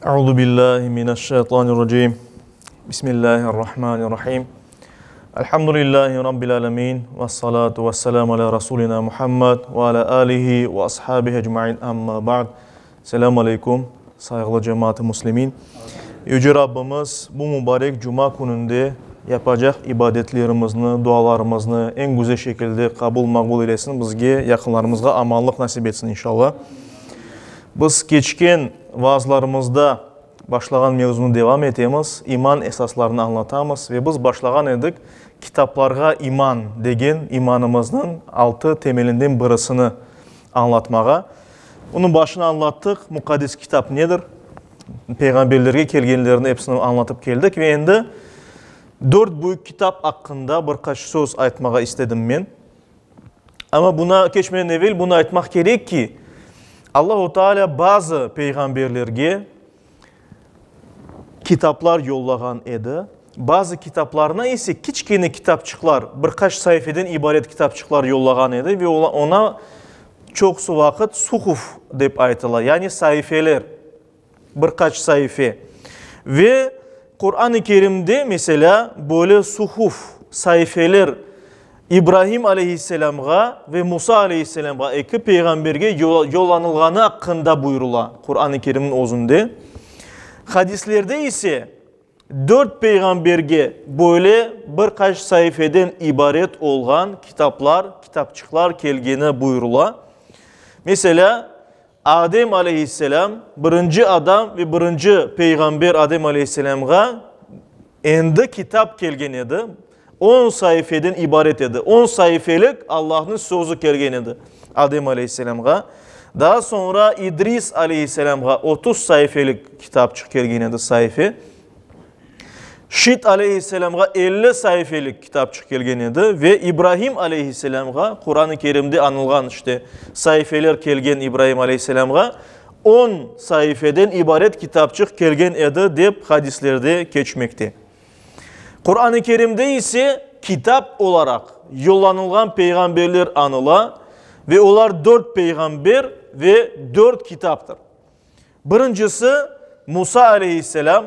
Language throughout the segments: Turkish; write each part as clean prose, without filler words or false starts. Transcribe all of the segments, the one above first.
Euzu billahi mineşşeytanirracim. Bismillahirrahmanirrahim. Elhamdülillahi rabbil alamin ve salatu vesselamu ala rasulina Muhammed ve ala alihi ve ashabihi ecmaîn. Amma ba'd. Selamun aleyküm saygılı cemaat-i muslimin. Yüce Rabbimiz bu mübarek cuma gününde yapacak ibadetlerimizni, dualarımızı en güzel şekilde kabul makbul eylesin. Bizge, yakınlarımızga amanlık nasip etsin inşallah. Biz geçken vaazlarımızda başlayan mevzunu devam etemiz. İman esaslarını anlatamız ve biz başlayan edik kitaplarga iman degen imanımızın 6 temelinden birisini anlatmağa. Onun başını anlattık. Mukaddes kitap nedir? Peygamberlerge kelgenlerini hepsini anlatıp geldik ve endi 4 büyük kitap hakkında birkaç söz aytmağa istedim men. Ama buna geçmeden evvel bunu aytmak gerek ki Allah-u Teala bazı peygamberlerge kitaplar yollagan edi. Bazı kitaplarına ise kiçkene kitapçıklar, birkaç sayfadan ibaret kitapçıklar yollagan edi ve ona çok su vakit suhuf dep aytılar. Yani sayfeler, birkaç sayfa. Ve Kur'an-ı Kerim'de mesela böyle suhuf, sayfeler İbrahim aleyhisselam'a ve Musa aleyhisselam'a iki peygamberge yollanılganı hakkında buyurula Kur'an-ı Kerim'in özünde. Hadislerde ise 4 peygamberge böyle birkaç sayfadan ibaret olan kitaplar, kitapçıklar kelgene buyurula. Mesela Adem aleyhisselam, birinci adam ve birinci peygamber Adem aleyhisselam'a endi kitap kelgen edi. 10 sayfadan ibaret edi. 10 sayfalık Allah'ın sözü kelgen edi Adem aleyhisselam'a. Daha sonra İdris aleyhisselam'a 30 sayfalık kitapçık kelgen edi sayfa. Şit aleyhisselam'a 50 sayfalık kitapçık kelgen edi ve İbrahim aleyhisselam'a Kur'an-ı Kerim'de anılgan işte sayfeler kelgen İbrahim aleyhisselam'a 10 sayfadan ibaret kitapçık kelgen edi dep hadislerde geçmekte. Kur'an-ı Kerim'de ise kitap olarak yollanılgan peygamberler anıla ve onlar 4 peygamber ve 4 kitaptır. Birincisi Musa aleyhisselam.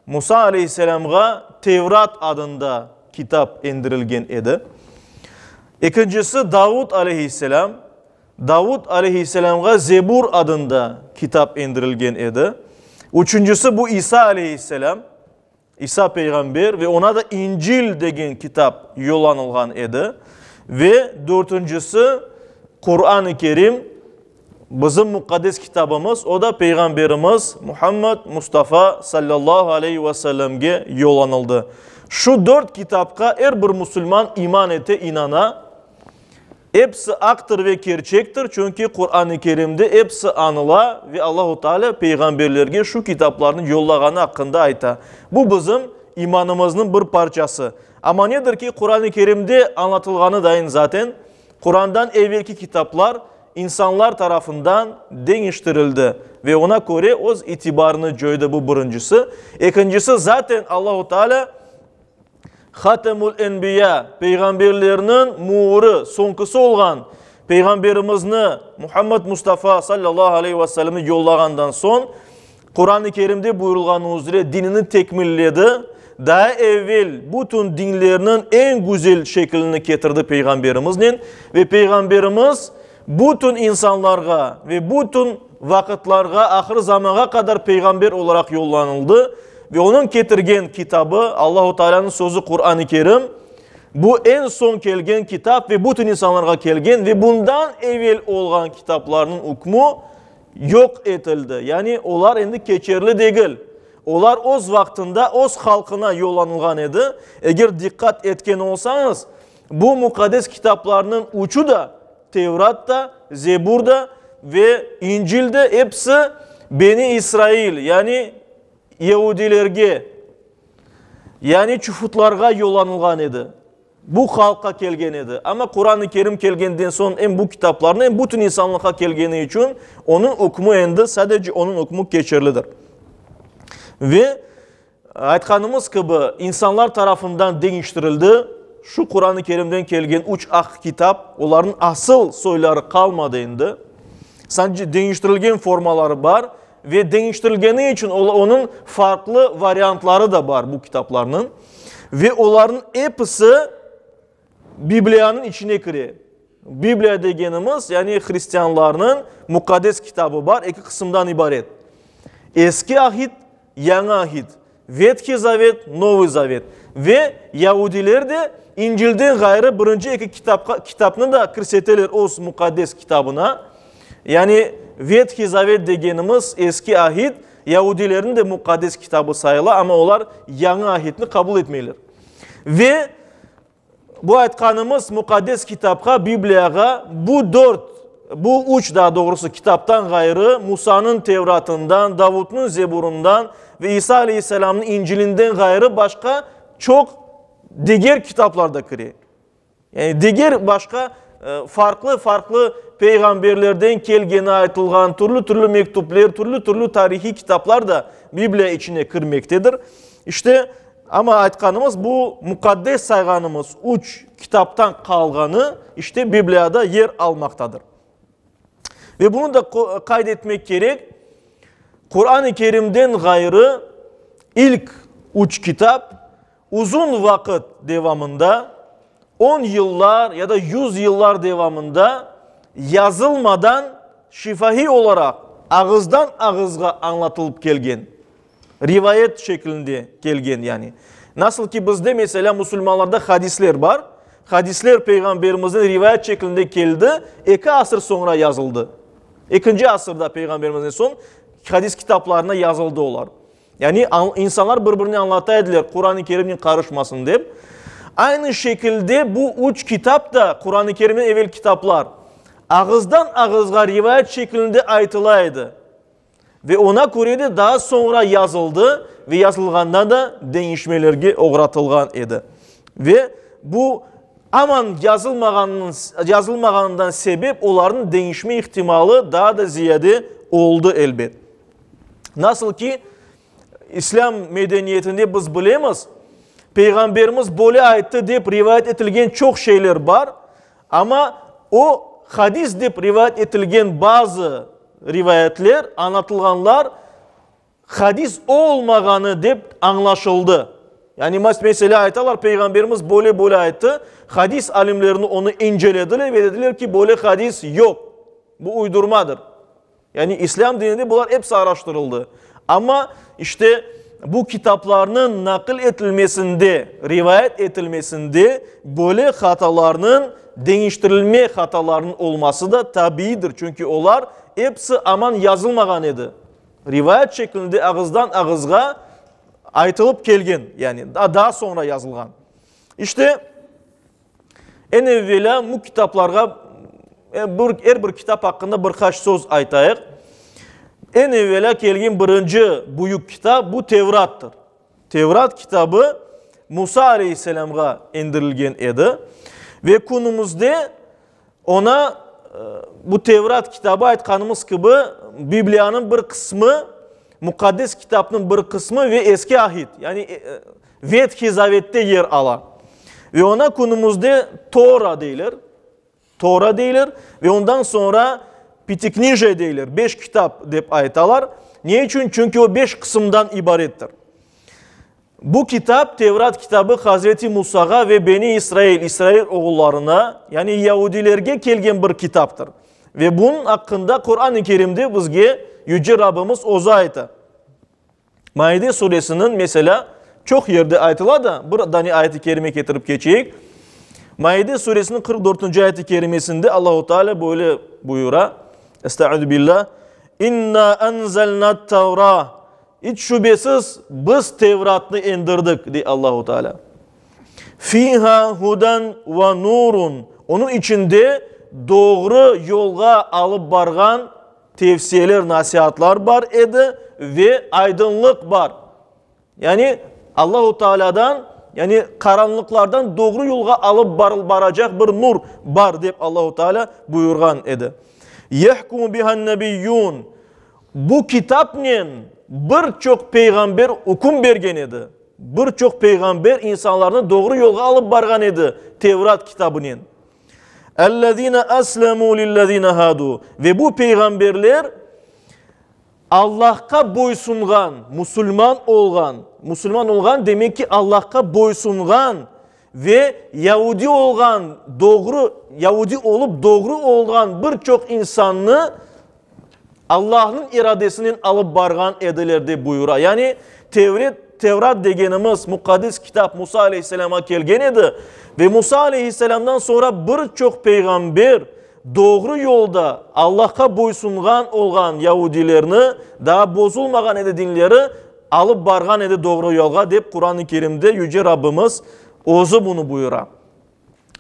Musa aleyhisselam'a Tevrat adında kitap indirilgen edi. İkincisi Davud aleyhisselam. Davud aleyhisselam'a Zebur adında kitap indirilgen edi. Üçüncüsü bu İsa aleyhisselam. İsa peygamber ve ona da İncil degen kitap yollanılgan edi. Ve dördüncüsü Kur'an-ı Kerim, bizim mukaddes kitabımız, o da peygamberimiz Muhammed Mustafa sallallahu aleyhi ve sellem'ge yollanıldı. Şu 4 kitapka her bir Müslüman iman ete inana, hepsi aktır ve gerçektir. Çünkü Kur'an-ı Kerim'de hepsi anıla ve Allah-u Teala peygamberlerge şu kitaplarını yollağanı hakkında ayta. Bu bizim imanımızın bir parçası. Ama nedir ki Kur'an-ı Kerim'de anlatılganı dayın zaten. Kur'an'dan evvelki kitaplar insanlar tarafından değiştirildi. Ve ona göre o itibarını coydu bu birincisi. İkincisi zaten Allah-u Teala Hatemul Enbiya, peygamberlerinin muğuru, sonkusu olan peygamberimizni Muhammed Mustafa sallallahu aleyhi ve sellem'i yollağandan son Kur'an-ı Kerim'de buyurulgan üzere dinini tekmilledi. Daha evvel bütün dinlerinin en güzel şeklini getirdi peygamberimizin ve peygamberimiz bütün insanlarga ve bütün vakitlarga ahir zamana kadar peygamber olarak yollanıldı. Ve onun getirgen kitabı Allah-u Teala'nın sözü Kur'an-ı Kerim. Bu en son kelgen kitap ve bütün insanlara kelgen ve bundan evvel olan kitaplarının hükmü yok etildi. Yani onlar endi geçerli değil. Onlar oz vaktinde oz halkına yollanılgan edi. Eğer dikkat etken olsanız bu mukaddes kitaplarının uçu da Tevrat'ta, Zebur'da ve İncil'de hepsi Beni İsrail yani Yahudilerge yani çufutlarga yollanılgan edi. Bu halka kelgen edi. Ama Kur'an-ı Kerim kelgenden son en bu kitaplarını en bütün insanlığa kelgeni için onun hükmü endi sadece onun hükmü geçerlidir. Ve aytkanımız gibi insanlar tarafından değiştirildi. Şu Kur'an-ı Kerim'den kelgen 3 ak kitap onların asıl soyları kalmadı indi. Sadece değiştirilgen formaları var ve değiştirilgeni için onun farklı varyantları da var bu kitaplarının. Ve onların hepsi Biblia'nın içine giriyor. Biblia degenimiz yani Hristiyanların mukaddes kitabı var. İki kısımdan ibaret. Eski ahit, yeni ahit. Vetki Zavet, Novi Zavet. Ve Yahudiler de İncil'den gayrı birinci iki kitabını da kirseteler o mukaddes kitabına. Yani Vetki Zavet degenimiz eski ahit, Yahudilerin de mukaddes kitabı sayılı ama onlar yeni ahitini kabul etmeyler. Ve bu aytkanımız mukaddes kitapka, Biblia'ga bu üç daha doğrusu kitaptan gayrı Musa'nın Tevrat'ından, Davut'un Zebur'undan ve İsa Aleyhisselam'ın İncil'inden gayrı başka çok diğer kitaplarda kiri. Yani diğer başka farklı peygamberlerden kelgeni aytılgan türlü mektuplar, türlü tarihi kitaplar da Biblia içine kirmektedir. İşte ama aytkanımız bu mukaddes sayganımız üç kitaptan kalganı işte Biblia'da yer almaktadır. Ve bunu da kaydetmek gerek. Kur'an-ı Kerim'den gayrı ilk üç kitap uzun vakit devamında 10 yıllar ya da 100 yıllar devamında yazılmadan şifahi olarak ağızdan ağızga anlatılıp gelgen. Rivayet şeklinde gelgen yani. Nasıl ki bizde mesela Müslümanlarda hadisler var. Hadisler Peygamberimizin rivayet şeklinde geldi. 2 asır sonra yazıldı. 2. asırda Peygamberimizin son hadis kitaplarına yazıldı onlar. Yani insanlar birbirini anlataydılar Kur'an-ı Kerim'in karışmasın diye. Aynı şekilde bu üç kitap da Kur'an-ı Kerim'in evvel kitaplar ağızdan ağızga rivayet şeklinde aytılaydı. Ve ona göre de daha sonra yazıldı ve yazılganda da değişmelerge uğratılgan idi. Ve bu aman yazılmaganından sebep onların değişme ihtimali daha da ziyade oldu elbet. Nasıl ki İslam medeniyetinde biz bilemiz, Peygamberimiz böyle ayette deyip rivayet edilgen çok şeyler var. Ama o hadis deyip rivayet edilgen bazı rivayetler, anlatılganlar hadis olmaganı deyip anlaşıldı. Yani mesela ayetalar Peygamberimiz böyle ayeti, hadis alimlerini onu incelediler ve dediler ki böyle hadis yok. Bu uydurmadır. Yani İslam dininde bunlar hepsi araştırıldı. Ama işte bu kitaplarının nakil edilmesinde, rivayet edilmesinde böyle hatalarının değiştirilme hatalarının olması da tabiidir. Çünkü onlar hepsi aman yazılmagan idi. Rivayet şeklinde ağızdan ağızga aytılıp gelgen. Yani daha sonra yazılgan. İşte en evvela bu kitaplarga her bir kitap hakkında birkaç söz aytayıq. En evvela kelgen birinci büyük kitap bu Tevrat'tır. Tevrat kitabı Musa Aleyhisselam'a indirilgen edi. Ve konumuzda ona bu Tevrat kitabı aytkanımız gibi Biblia'nın bir kısmı, mukaddes kitabının bir kısmı ve eski ahit. Yani Vetki Zavet'te yer alan. Ve ona konumuzda Tora deyilir. Tora deyilir ve ondan sonra Pitiknije deyilir. 5 kitap deyip aytalar. Niye için? Çünkü o 5 kısımdan ibarettir. Bu kitap Tevrat kitabı Hazreti Musa'ga ve Beni İsrail oğullarına yani Yahudilerge kelgen bir kitaptır. Ve bunun hakkında Kur'an-ı Kerim'de bizge Yüce Rabbimiz oza ayta. Maide suresinin mesela çok yerde aytılar da buradan ayet-i kerime getirip geçeyik. Maide suresinin 44. ayet-i kerimesinde Allahu Teala böyle buyura. Estaizu billah. İnna enzelnat Tevra. Hiç şüphesiz biz Tevrat'ı indirdik diye Allahu Teala. Fiha huden ve nurun. Onun içinde doğru yolga alıp bargan tavsiyeler, nasihatlar var idi ve aydınlık var. Yani Allahu Teala'dan yani karanlıklardan doğru yolga alıp baracak bir nur var deyip Allahu Teala buyurgan idi. Yahkumu bihan nebiyyun. Bu kitapnen birçok peygamber hukum bergen idi. Birçok peygamber insanlarını doğru yolga alıp bargan idi Tevrat kitabının. Ellezine aslemu lillezine hadu. Ve bu peygamberler Allah'a boysungan, Müslüman olgan demek ki Allah'a boysungan ve Yahudi olgan, Yahudi olup doğru olgan birçok insanını Allah'ın iradesinin alıp bargan edilerdi buyura. Yani Tevrat degenimiz mukaddes kitap Musa aleyhisselama kelgen edi ve Musa aleyhisselamdan sonra birçok peygamber doğru yolda Allah'a boysungan olgan Yahudilerini daha bozulmagan edi dinleri alıp bargan edi doğru yolga dep Kur'an-ı Kerim'de Yüce Rabbimiz ozu bunu buyura.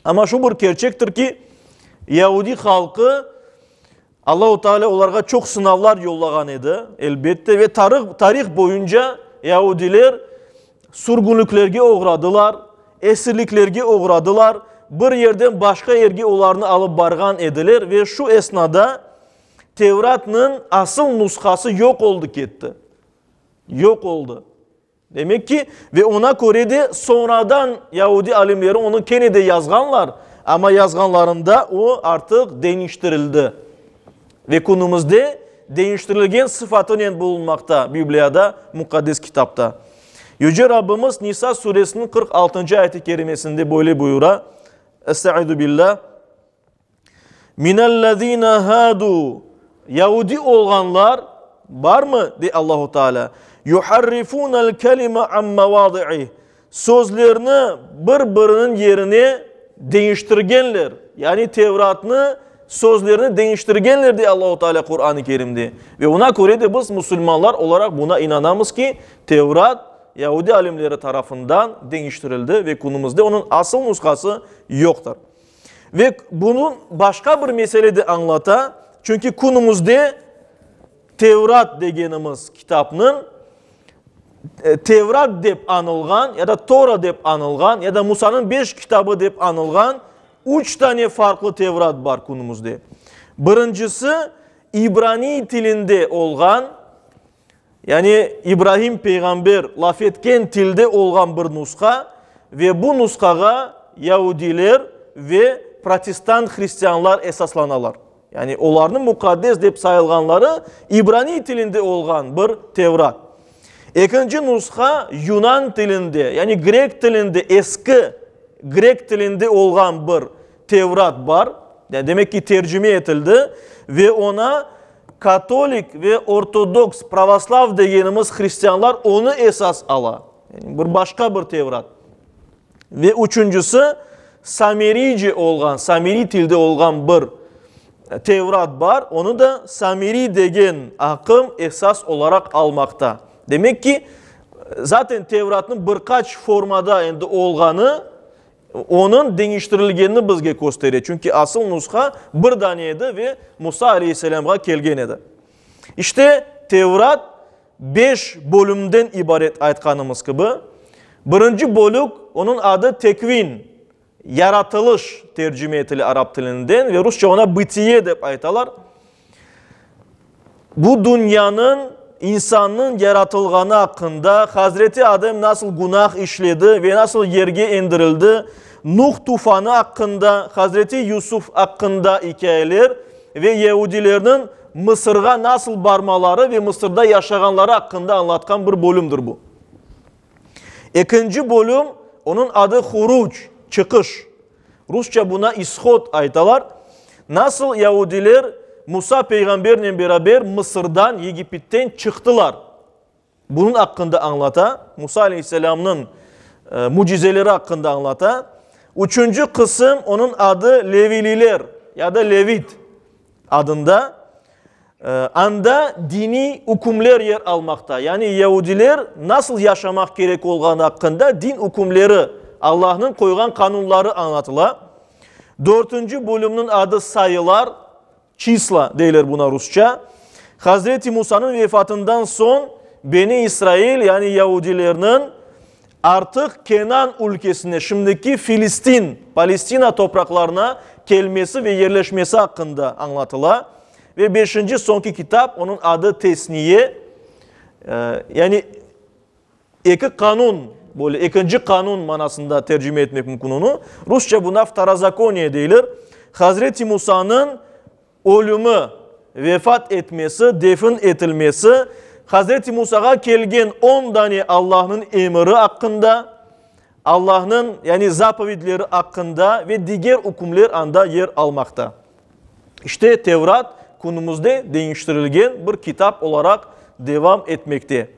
Ama şu bir gerçektir ki Yahudi halkı Allah-u Teala onlara çok sınavlar yollagan edi elbette ve tarih boyunca Yahudiler surgunluklarga uğradılar, esirliklerge uğradılar. Bir yerden başka yerge onlarını alıp bargan ediler ve şu esnada Tevrat'ın asıl nuskası yok oldu gitti. Yok oldu. Demek ki ve ona göre de sonradan Yahudi alimleri onu kenede yazganlar ama yazganlarında o artık değiştirildi. Ve konumuzda değiştirilgen sıfatının bulunmakta Biblia'da, mukaddes kitapta. Yüce Rabbimiz Nisa suresinin 46. ayet-i kerimesinde böyle buyura. Estaizu billah. Minellezine hadu. Yahudi olganlar var mı? De Allahu Teala. Yuharrifunel kelime an mevadi'i. Sözlerini birbirinin yerine değiştirgenler. Yani Tevrat'ını sözlerini değiştirgenler de Allahu Teala Kur'an-ı Kerim'de. Ve ona göre de biz Müslümanlar olarak buna inanamız ki Tevrat Yahudi alimleri tarafından değiştirildi ve konumuzda onun asıl nuskası yoktur. Ve bunun başka bir mesele de anlata. Çünkü konumuzda Tevrat degenimiz kitabının Tevrat dep anılgan ya da Tora dep anılgan ya da Musa'nın 5 kitabı dep anılgan 3 tane farklı Tevrat var konumuzda. Birincisi İbrani dilinde olgan, yani İbrahim peygamber laf etken tilde olgan bir nuska ve bu nuskaga Yahudiler ve Protestan Hristiyanlar esaslanalar. Yani onların mukaddes dep sayılganları İbrani dilinde olgan bir Tevrat. İkinci nuska Yunan dilinde, yani Grek dilinde, eski Grek dilinde olgan bir Tevrat var. Yani demek ki tercüme edildi ve ona Katolik ve Ortodoks, Pravoslav degenimiz Hristiyanlar onu esas ala. Yani bir başka bir Tevrat. Ve üçüncüsü Samirice olgan, Samiri tilde olgan bir Tevrat var. Onu da Samiri degen akım esas olarak almakta. Demek ki zaten Tevrat'ın birkaç formada endi olganı onun değiştirilgenini bizge gösteriyor. Çünkü asıl nuska bir taneydi ve Musa aleyhisselam'a kelgen edi. İşte Tevrat 5 bölümden ibaret aytkanımız gibi. Birinci bölük onun adı Tekvin, yaratılış tercüme etili Arap dilinden ve Rusça ona bitiye dep aytalar. Bu dünyanın insanın yaratılganı hakkında Hazreti Adem nasıl günah işledi ve nasıl yerge indirildi, Nuh tufanı hakkında, Hazreti Yusuf hakkında hikayeler ve Yahudilerin Mısır'a nasıl barmaları ve Mısır'da yaşayanları hakkında anlatkan bir bölümdür bu. İkinci bölüm onun adı Huruc, çıkış. Rusça buna İshod aytalar. Nasıl Yahudiler Musa peygamberle beraber Mısır'dan, Yegipt'ten çıktılar. Bunun hakkında anlata. Musa aleyhisselamın mucizeleri hakkında anlata. Üçüncü kısım onun adı Levililer ya da Levit adında. Anda dini hükümler yer almakta. Yani Yahudiler nasıl yaşamak gerek olduğu hakkında din hükümleri, Allah'ın koygan kanunları anlatıla. Dördüncü bölümünün adı sayılar, çisla deyler buna Rusça. Hazreti Musa'nın vefatından son Beni İsrail yani Yahudilerinin artık Kenan ülkesine, şimdiki Filistin, Palestina topraklarına gelmesi ve yerleşmesi hakkında anlatıla. Ve beşinci sonki kitap onun adı Tesniye. Yani iki kanun, böyle ikinci kanun manasında tercüme etmek mümkün onu. Rusça buna Vtarazakoniye deyilir. Hazreti Musa'nın ölümü vefat etmesi, defin etilmesi, Hazreti Musa'ga kelgen 10 tane Allah'ın emri hakkında, Allah'ın yani zapovidleri hakkında ve diğer hükümler anda yer almakta. İşte Tevrat günümüzde değiştirilgen bir kitap olarak devam etmekte.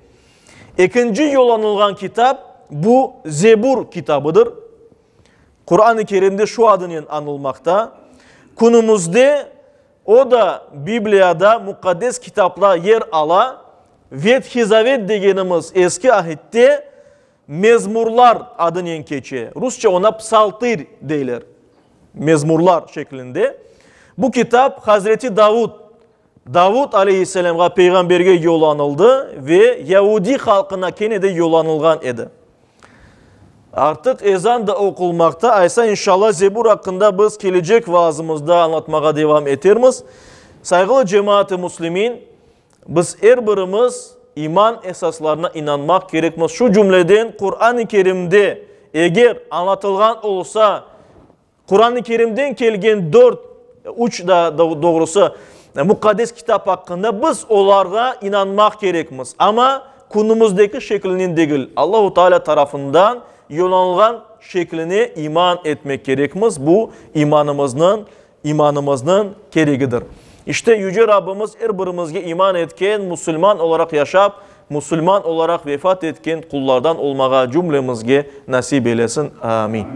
İkinci yollanılgan kitap bu Zebur kitabıdır. Kur'an-ı Kerim'de şu adının anılmakta. Günümüzde o da Biblia'da mukaddes kitapla yer ala Vethi Zavet degenimiz eski ahitte mezmurlar adının geçiyor. Rusça ona psaltir deyler. Mezmurlar şeklinde. Bu kitap Hazreti Davud aleyhisselam'a peygamberge yollanıldı ve Yahudi halkına kene de yollanılgan idi. Artık ezan da okulmakta. Aysa inşallah Zebur hakkında biz gelecek vaazımızda anlatmaya devam eterimiz. Saygılı cemaat-i muslimin, biz her birimiz iman esaslarına inanmak gerekmez. Şu cümleden Kur'an-ı Kerim'de eğer anlatılgan olsa, Kur'an-ı Kerim'den kelgen 3 da doğrusu mukaddes kitap hakkında biz onlara inanmak gerekmez. Ama günümüzdeki şeklinin değil, Allah-u Teala tarafından yollanılan şekline iman etmek gerekmez. Bu imanımızın gereğidir. İşte Yüce Rabbimiz her birimizge iman etken, Müslüman olarak yaşap, Müslüman olarak vefat etken kullardan olmağa cümlemizge nasip eylesin. Amin.